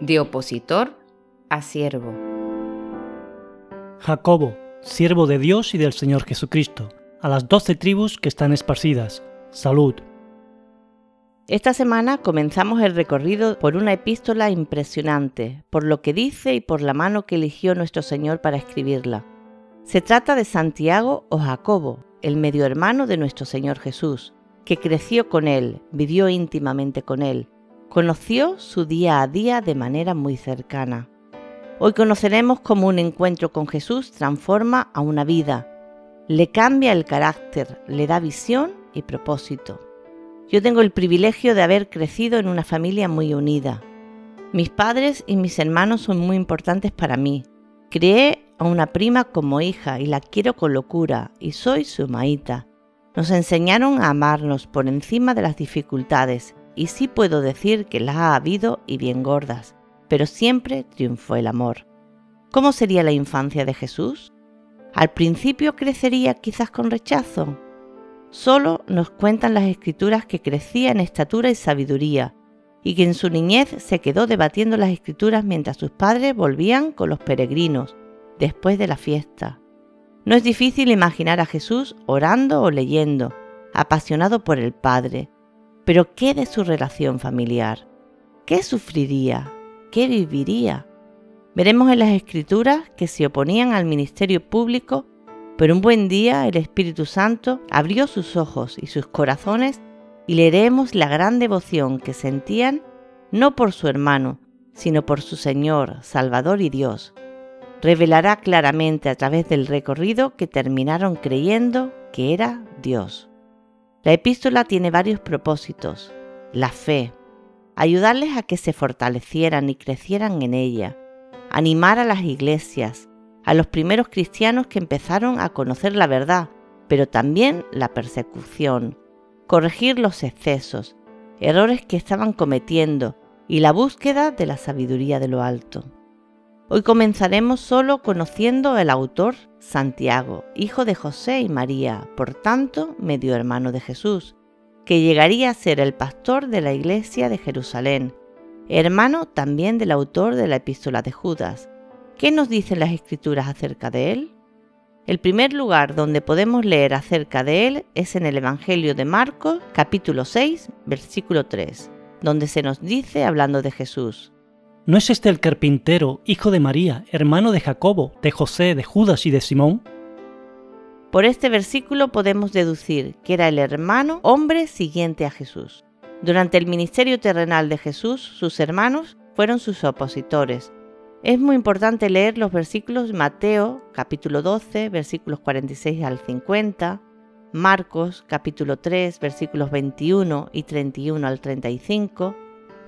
de opositor a siervo. Jacobo, siervo de Dios y del Señor Jesucristo, a las 12 tribus que están esparcidas, salud. Esta semana comenzamos el recorrido por una epístola impresionante, por lo que dice y por la mano que eligió nuestro Señor para escribirla. Se trata de Santiago o Jacobo, el medio hermano de nuestro Señor Jesús, que creció con Él, vivió íntimamente con Él, conoció su día a día de manera muy cercana. Hoy conoceremos cómo un encuentro con Jesús transforma a una vida, le cambia el carácter, le da visión y propósito. Yo tengo el privilegio de haber crecido en una familia muy unida. Mis padres y mis hermanos son muy importantes para mí. Crié a una prima como hija y la quiero con locura y soy su maíta. Nos enseñaron a amarnos por encima de las dificultades y sí puedo decir que las ha habido y bien gordas, pero siempre triunfó el amor. ¿Cómo sería la infancia de Jesús? ¿Al principio crecería quizás con rechazo? Solo nos cuentan las Escrituras que crecía en estatura y sabiduría, y que en su niñez se quedó debatiendo las Escrituras mientras sus padres volvían con los peregrinos, después de la fiesta. No es difícil imaginar a Jesús orando o leyendo, apasionado por el Padre. Pero ¿qué de su relación familiar? ¿Qué sufriría? ¿Qué viviría? Veremos en las Escrituras que se oponían al ministerio público, pero un buen día el Espíritu Santo abrió sus ojos y sus corazones y leeremos la gran devoción que sentían no por su hermano, sino por su Señor, Salvador y Dios. Revelará claramente a través del recorrido que terminaron creyendo que era Dios. La epístola tiene varios propósitos. La fe, ayudarles a que se fortalecieran y crecieran en ella, animar a las iglesias, a los primeros cristianos que empezaron a conocer la verdad, pero también la persecución, corregir los excesos, errores que estaban cometiendo y la búsqueda de la sabiduría de lo alto. Hoy comenzaremos solo conociendo al autor Santiago, hijo de José y María, por tanto medio hermano de Jesús, que llegaría a ser el pastor de la iglesia de Jerusalén, hermano también del autor de la epístola de Judas. ¿Qué nos dicen las Escrituras acerca de él? El primer lugar donde podemos leer acerca de él es en el Evangelio de Marcos, capítulo 6, versículo 3, donde se nos dice, hablando de Jesús: ¿No es este el carpintero, hijo de María, hermano de Jacobo, de José, de Judas y de Simón? Por este versículo podemos deducir que era el hermano hombre siguiente a Jesús. Durante el ministerio terrenal de Jesús, sus hermanos fueron sus opositores. Es muy importante leer los versículos de Mateo, capítulo 12, versículos 46 al 50, Marcos, capítulo 3, versículos 21 y 31 al 35,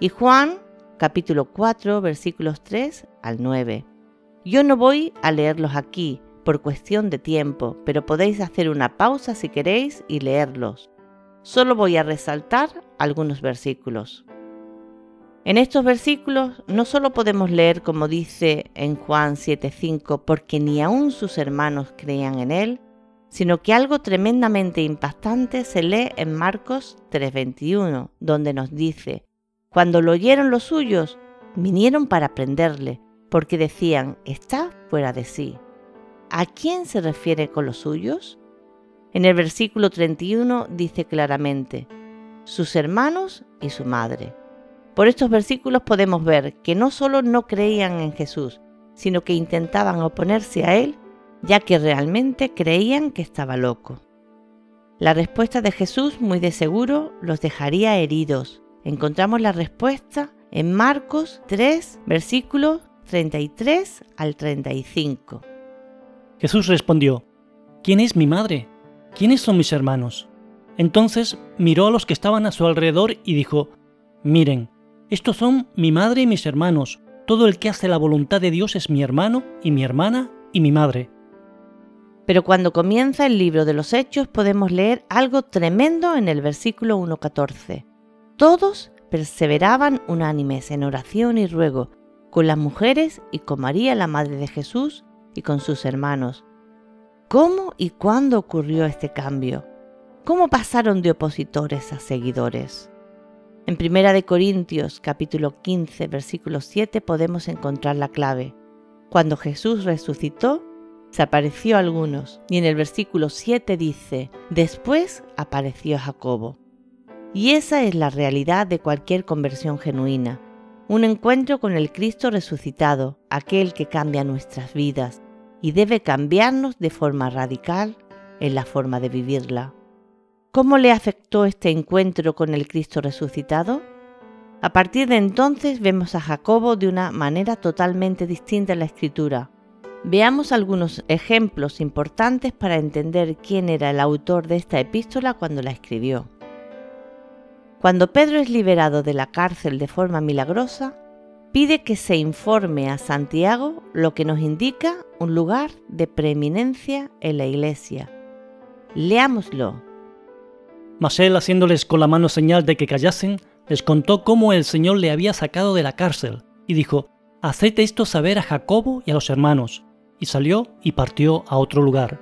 y Juan, capítulo 4, versículos 3 al 9. Yo no voy a leerlos aquí por cuestión de tiempo, pero podéis hacer una pausa si queréis y leerlos. Solo voy a resaltar algunos versículos. En estos versículos no solo podemos leer, como dice en Juan 7:5, porque ni aun sus hermanos creían en él, sino que algo tremendamente impactante se lee en Marcos 3:21, donde nos dice: cuando lo oyeron los suyos, vinieron para prenderle, porque decían, está fuera de sí. ¿A quién se refiere con los suyos? En el versículo 31 dice claramente, sus hermanos y su madre. Por estos versículos podemos ver que no solo no creían en Jesús, sino que intentaban oponerse a él, ya que realmente creían que estaba loco. La respuesta de Jesús, muy de seguro, los dejaría heridos. Encontramos la respuesta en Marcos 3, versículos 33 al 35. Jesús respondió: ¿Quién es mi madre? ¿Quiénes son mis hermanos? Entonces miró a los que estaban a su alrededor y dijo: Miren, estos son mi madre y mis hermanos. Todo el que hace la voluntad de Dios es mi hermano y mi hermana y mi madre. Pero cuando comienza el libro de los Hechos podemos leer algo tremendo en el versículo 1:14. Todos perseveraban unánimes en oración y ruego, con las mujeres y con María, la madre de Jesús, y con sus hermanos. ¿Cómo y cuándo ocurrió este cambio? ¿Cómo pasaron de opositores a seguidores? En 1 Corintios capítulo 15, versículo 7 podemos encontrar la clave. Cuando Jesús resucitó, se apareció a algunos, y en el versículo 7 dice, después apareció a Jacobo. Y esa es la realidad de cualquier conversión genuina, un encuentro con el Cristo resucitado, aquel que cambia nuestras vidas y debe cambiarnos de forma radical en la forma de vivirla. ¿Cómo le afectó este encuentro con el Cristo resucitado? A partir de entonces vemos a Jacobo de una manera totalmente distinta en la Escritura. Veamos algunos ejemplos importantes para entender quién era el autor de esta epístola cuando la escribió. Cuando Pedro es liberado de la cárcel de forma milagrosa, pide que se informe a Santiago, lo que nos indica un lugar de preeminencia en la iglesia. Leámoslo. Mas él, haciéndoles con la mano señal de que callasen, les contó cómo el Señor le había sacado de la cárcel, y dijo, haced esto saber a Jacobo y a los hermanos. Y salió y partió a otro lugar.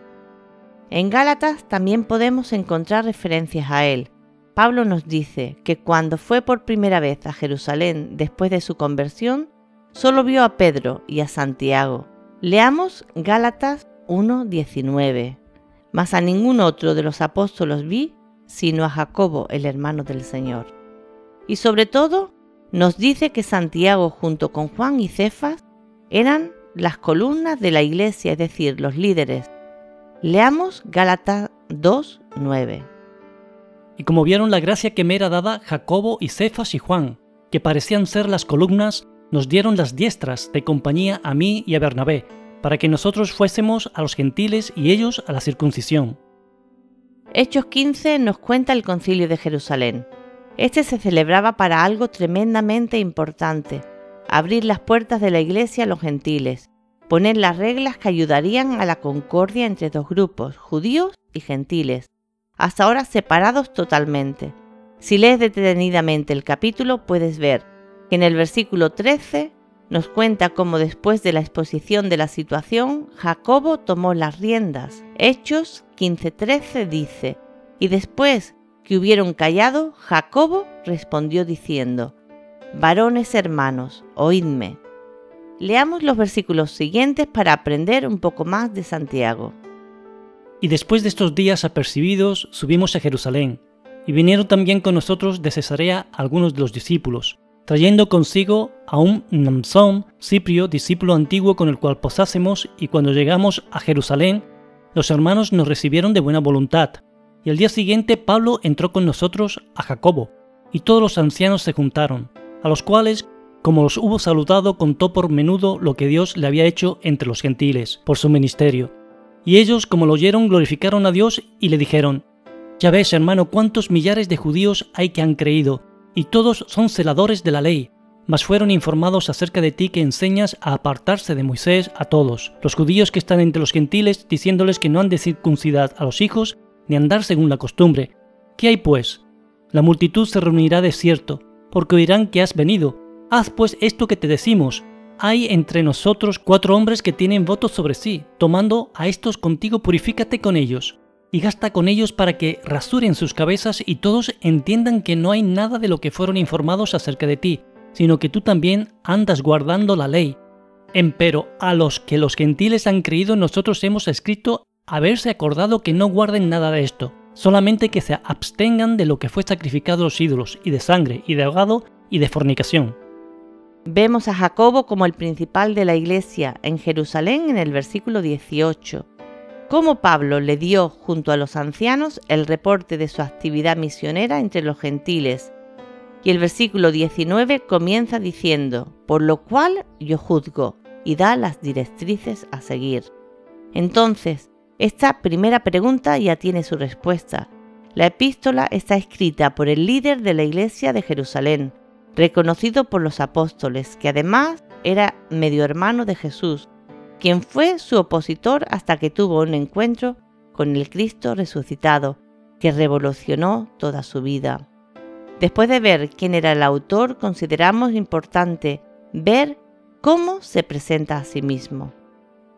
En Gálatas también podemos encontrar referencias a él. Pablo nos dice que cuando fue por primera vez a Jerusalén después de su conversión, solo vio a Pedro y a Santiago. Leamos Gálatas 1:19. Mas a ningún otro de los apóstolos vi, sino a Jacobo, el hermano del Señor. Y sobre todo, nos dice que Santiago junto con Juan y Cefas eran las columnas de la iglesia, es decir, los líderes. Leamos Gálatas 2:9. Y como vieron la gracia que me era dada, Jacobo y Cefas y Juan, que parecían ser las columnas, nos dieron las diestras de compañía a mí y a Bernabé, para que nosotros fuésemos a los gentiles y ellos a la circuncisión. Hechos 15 nos cuenta el concilio de Jerusalén. Este se celebraba para algo tremendamente importante: abrir las puertas de la iglesia a los gentiles, poner las reglas que ayudarían a la concordia entre dos grupos, judíos y gentiles, hasta ahora separados totalmente. Si lees detenidamente el capítulo, puedes ver que en el versículo 13 nos cuenta cómo después de la exposición de la situación, Jacobo tomó las riendas. Hechos 15:13 dice, y después que hubieron callado, Jacobo respondió diciendo, varones hermanos, oídme. Leamos los versículos siguientes para aprender un poco más de Santiago. Y después de estos días apercibidos, subimos a Jerusalén, y vinieron también con nosotros de Cesarea algunos de los discípulos, trayendo consigo a un Mnasón, Ciprio, discípulo antiguo con el cual posásemos, y cuando llegamos a Jerusalén, los hermanos nos recibieron de buena voluntad. Y el día siguiente Pablo entró con nosotros a Jacobo, y todos los ancianos se juntaron, a los cuales, como los hubo saludado, contó por menudo lo que Dios le había hecho entre los gentiles, por su ministerio. Y ellos, como lo oyeron, glorificaron a Dios y le dijeron, ya ves, hermano, cuántos millares de judíos hay que han creído, y todos son celadores de la ley, mas fueron informados acerca de ti que enseñas a apartarse de Moisés a todos, los judíos que están entre los gentiles, diciéndoles que no han de circuncidar a los hijos, ni andar según la costumbre. ¿Qué hay pues? La multitud se reunirá de cierto, porque oirán que has venido. Haz pues esto que te decimos. Hay entre nosotros 4 hombres que tienen votos sobre sí. Tomando a estos contigo, purifícate con ellos, y gasta con ellos para que rasuren sus cabezas y todos entiendan que no hay nada de lo que fueron informados acerca de ti, sino que tú también andas guardando la ley. Empero a los que los gentiles han creído, nosotros hemos escrito haberse acordado que no guarden nada de esto, solamente que se abstengan de lo que fue sacrificado a los ídolos, y de sangre, y de ahogado, y de fornicación. Vemos a Jacobo como el principal de la iglesia en Jerusalén en el versículo 18. Cómo Pablo le dio junto a los ancianos el reporte de su actividad misionera entre los gentiles. Y el versículo 19 comienza diciendo, por lo cual yo juzgo, y da las directrices a seguir. Entonces, esta primera pregunta ya tiene su respuesta. La epístola está escrita por el líder de la iglesia de Jerusalén, reconocido por los apóstoles, que además era medio hermano de Jesús, quien fue su opositor hasta que tuvo un encuentro con el Cristo resucitado, que revolucionó toda su vida. Después de ver quién era el autor, consideramos importante ver cómo se presenta a sí mismo.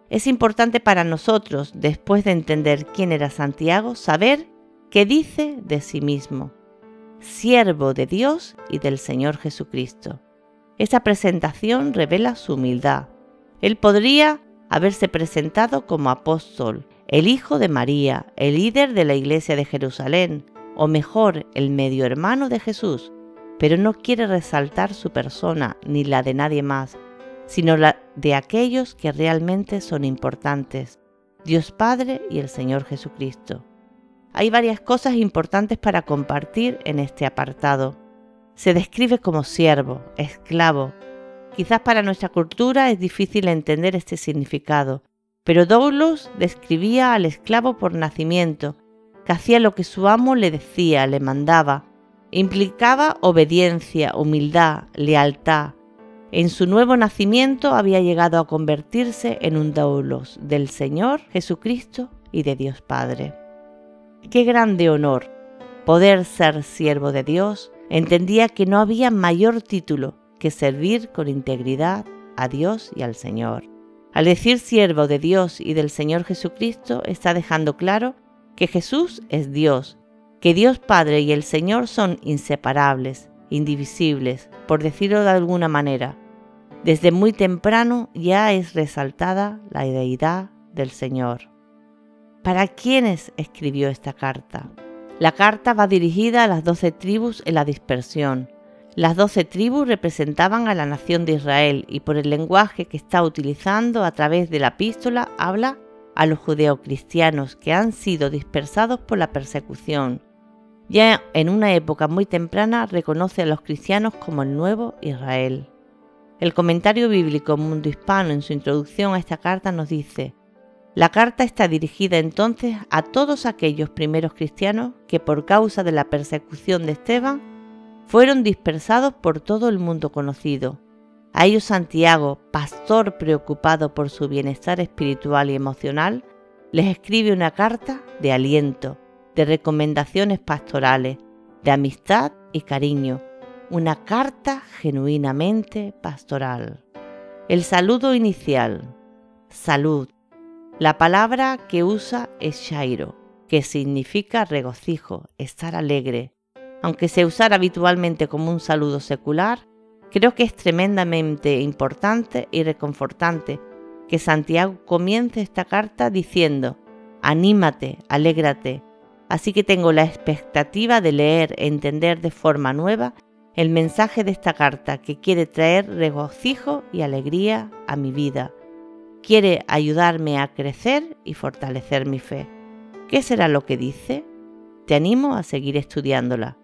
Es importante para nosotros, después de entender quién era Santiago, saber qué dice de sí mismo. siervo de Dios y del Señor Jesucristo. Esta presentación revela su humildad. Él podría haberse presentado como apóstol, el hijo de María, el líder de la iglesia de Jerusalén, o mejor, el medio hermano de Jesús, pero no quiere resaltar su persona ni la de nadie más, sino la de aquellos que realmente son importantes, Dios Padre y el Señor Jesucristo. Hay varias cosas importantes para compartir en este apartado. Se describe como siervo, esclavo. Quizás para nuestra cultura es difícil entender este significado, pero Doulos describía al esclavo por nacimiento, que hacía lo que su amo le decía, le mandaba. Implicaba obediencia, humildad, lealtad. En su nuevo nacimiento había llegado a convertirse en un doulos del Señor Jesucristo y de Dios Padre. ¡Qué grande honor! Poder ser siervo de Dios. Entendía que no había mayor título que servir con integridad a Dios y al Señor. Al decir siervo de Dios y del Señor Jesucristo, está dejando claro que Jesús es Dios, que Dios Padre y el Señor son inseparables, indivisibles, por decirlo de alguna manera. Desde muy temprano ya es resaltada la deidad del Señor. ¿Para quiénes escribió esta carta? La carta va dirigida a las 12 tribus en la dispersión. Las 12 tribus representaban a la nación de Israel y por el lenguaje que está utilizando a través de la epístola habla a los judeocristianos que han sido dispersados por la persecución. Ya en una época muy temprana reconoce a los cristianos como el nuevo Israel. El comentario bíblico Mundo Hispano en su introducción a esta carta nos dice: la carta está dirigida entonces a todos aquellos primeros cristianos que por causa de la persecución de Esteban fueron dispersados por todo el mundo conocido. A ellos Santiago, pastor preocupado por su bienestar espiritual y emocional, les escribe una carta de aliento, de recomendaciones pastorales, de amistad y cariño, una carta genuinamente pastoral. El saludo inicial, salud. La palabra que usa es shairo, que significa regocijo, estar alegre. Aunque se usara habitualmente como un saludo secular, creo que es tremendamente importante y reconfortante que Santiago comience esta carta diciendo: anímate, alégrate. Así que tengo la expectativa de leer e entender de forma nueva el mensaje de esta carta que quiere traer regocijo y alegría a mi vida. Quiere ayudarme a crecer y fortalecer mi fe. ¿Qué será lo que dice? Te animo a seguir estudiándola.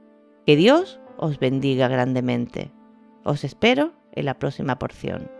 Que Dios os bendiga grandemente. Os espero en la próxima porción.